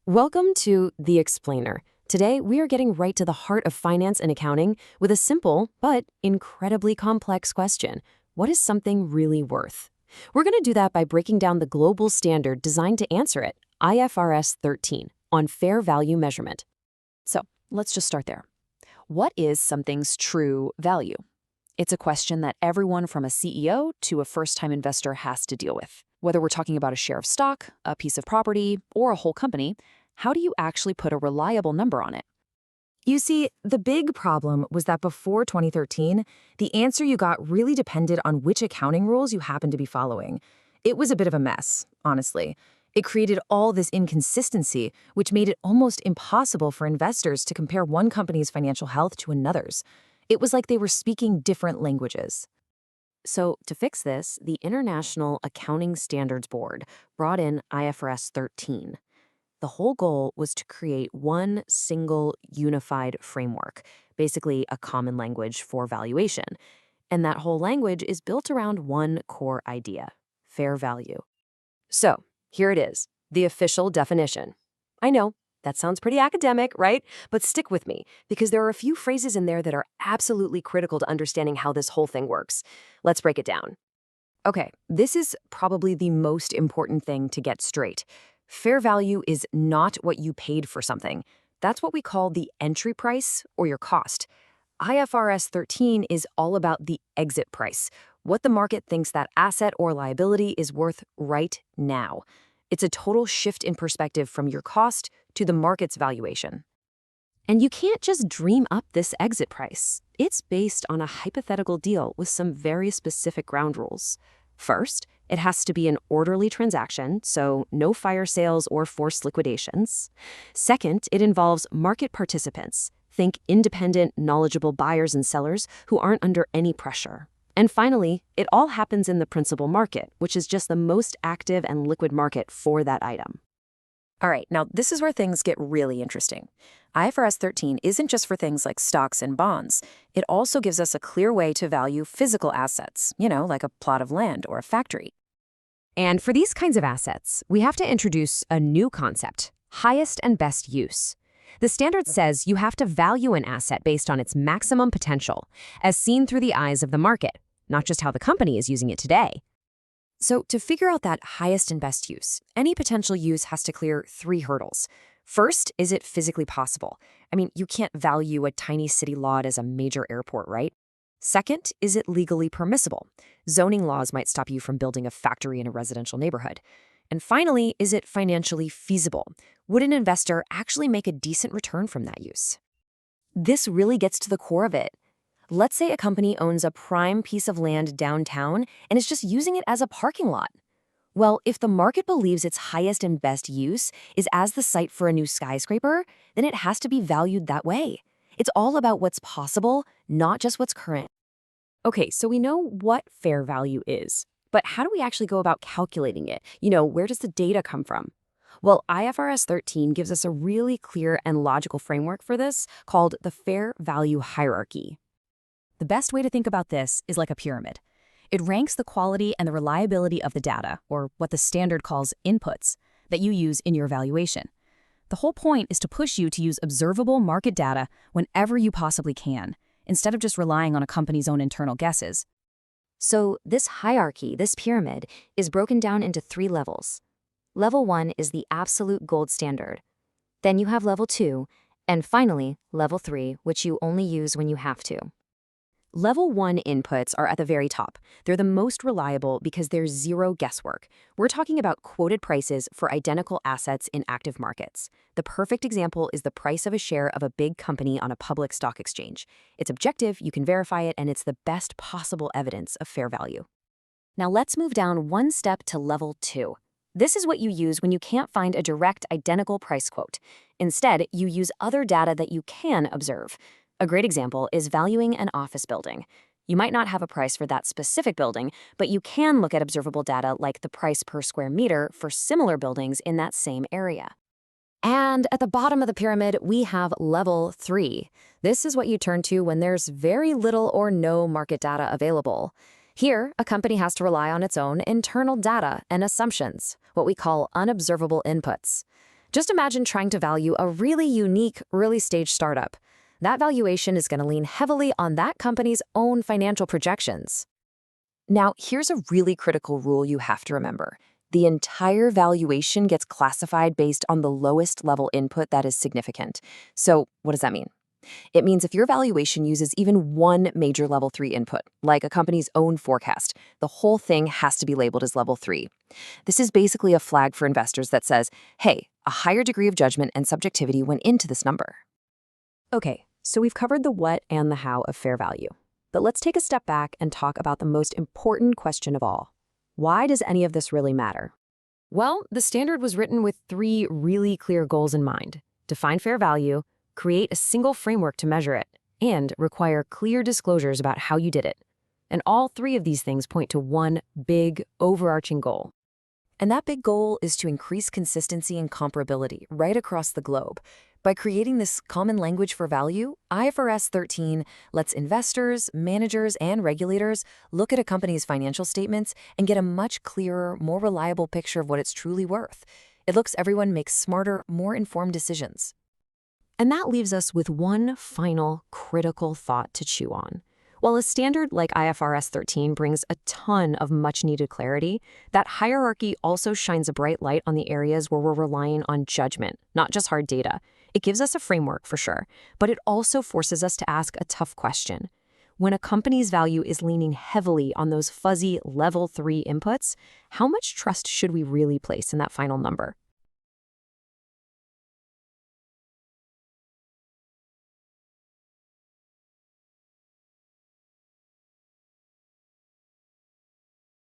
Welcome to The Explainer. Today, we are getting right to the heart of finance and accounting with a simple but incredibly complex question. What is something really worth? We're going to do that by breaking down the global standard designed to answer it, IFRS 13, on fair value measurement. So, let's just start there. What is something's true value? It's a question that everyone from a CEO to a first-time investor has to deal with. Whether we're talking about a share of stock, a piece of property, or a whole company, how do you actually put a reliable number on it? You see, the big problem was that before 2013, the answer you got really depended on which accounting rules you happened to be following. It was a bit of a mess, honestly. It created all this inconsistency, which made it almost impossible for investors to compare one company's financial health to another's. It was like they were speaking different languages. So, to fix this, the International Accounting Standards Board brought in IFRS 13. The whole goal was to create one single unified framework, basically a common language for valuation. And that whole language is built around one core idea: fair value. So, here it is, the official definition. I know, that sounds pretty academic, right? But stick with me, because there are a few phrases in there that are absolutely critical to understanding how this whole thing works. Let's break it down. Okay, this is probably the most important thing to get straight. Fair value is not what you paid for something. That's what we call the entry price or your cost. IFRS 13 is all about the exit price, what the market thinks that asset or liability is worth right now. It's a total shift in perspective from your cost to the market's valuation. And you can't just dream up this exit price. It's based on a hypothetical deal with some very specific ground rules. First, it has to be an orderly transaction, so no fire sales or forced liquidations. Second, it involves market participants. Think independent, knowledgeable buyers and sellers who aren't under any pressure. And finally, it all happens in the principal market, which is just the most active and liquid market for that item. All right, now this is where things get really interesting. IFRS 13 isn't just for things like stocks and bonds. It also gives us a clear way to value physical assets, like a plot of land or a factory. And for these kinds of assets, we have to introduce a new concept: highest and best use. The standard says you have to value an asset based on its maximum potential, as seen through the eyes of the market, not just how the company is using it today. So to figure out that highest and best use, any potential use has to clear 3 hurdles. First, is it physically possible? I mean, you can't value a tiny city lot as a major airport, right? Second, is it legally permissible? Zoning laws might stop you from building a factory in a residential neighborhood. And finally, is it financially feasible? Would an investor actually make a decent return from that use? This really gets to the core of it. Let's say a company owns a prime piece of land downtown and is just using it as a parking lot. Well, if the market believes its highest and best use is as the site for a new skyscraper, then it has to be valued that way. It's all about what's possible, not just what's current. Okay, so we know what fair value is, but how do we actually go about calculating it? Where does the data come from? Well, IFRS 13 gives us a really clear and logical framework for this called the fair value hierarchy. The best way to think about this is like a pyramid. It ranks the quality and the reliability of the data, or what the standard calls inputs, that you use in your evaluation. The whole point is to push you to use observable market data whenever you possibly can, instead of just relying on a company's own internal guesses. So this hierarchy, this pyramid, is broken down into 3 levels. Level 1 is the absolute gold standard. Then you have level 2, and finally, level 3, which you only use when you have to. Level 1 inputs are at the very top. They're the most reliable because there's 0 guesswork. We're talking about quoted prices for identical assets in active markets. The perfect example is the price of a share of a big company on a public stock exchange. It's objective, you can verify it, and it's the best possible evidence of fair value. Now let's move down one step to level 2. This is what you use when you can't find a direct identical price quote. Instead, you use other data that you can observe. A great example is valuing an office building. You might not have a price for that specific building, but you can look at observable data like the price per square meter for similar buildings in that same area. And at the bottom of the pyramid, we have level 3. This is what you turn to when there's very little or no market data available. Here, a company has to rely on its own internal data and assumptions, what we call unobservable inputs. Just imagine trying to value a really unique early-stage startup. That valuation is going to lean heavily on that company's own financial projections. Now, here's a really critical rule you have to remember. The entire valuation gets classified based on the lowest level input that is significant. So, what does that mean? It means if your valuation uses even one major level 3 input, like a company's own forecast, the whole thing has to be labeled as level 3. This is basically a flag for investors that says, hey, a higher degree of judgment and subjectivity went into this number. Okay, so we've covered the what and the how of fair value. But let's take a step back and talk about the most important question of all. Why does any of this really matter? Well, the standard was written with 3 really clear goals in mind: define fair value, create a single framework to measure it, and require clear disclosures about how you did it. And all 3 of these things point to one big, overarching goal. And that big goal is to increase consistency and comparability right across the globe. By creating this common language for value, IFRS 13 lets investors, managers, and regulators look at a company's financial statements and get a much clearer, more reliable picture of what it's truly worth. It looks everyone makes smarter, more informed decisions. And that leaves us with one final critical thought to chew on. While a standard like IFRS 13 brings a ton of much-needed clarity, that hierarchy also shines a bright light on the areas where we're relying on judgment, not just hard data. It gives us a framework for sure, but it also forces us to ask a tough question. When a company's value is leaning heavily on those fuzzy level 3 inputs, how much trust should we really place in that final number?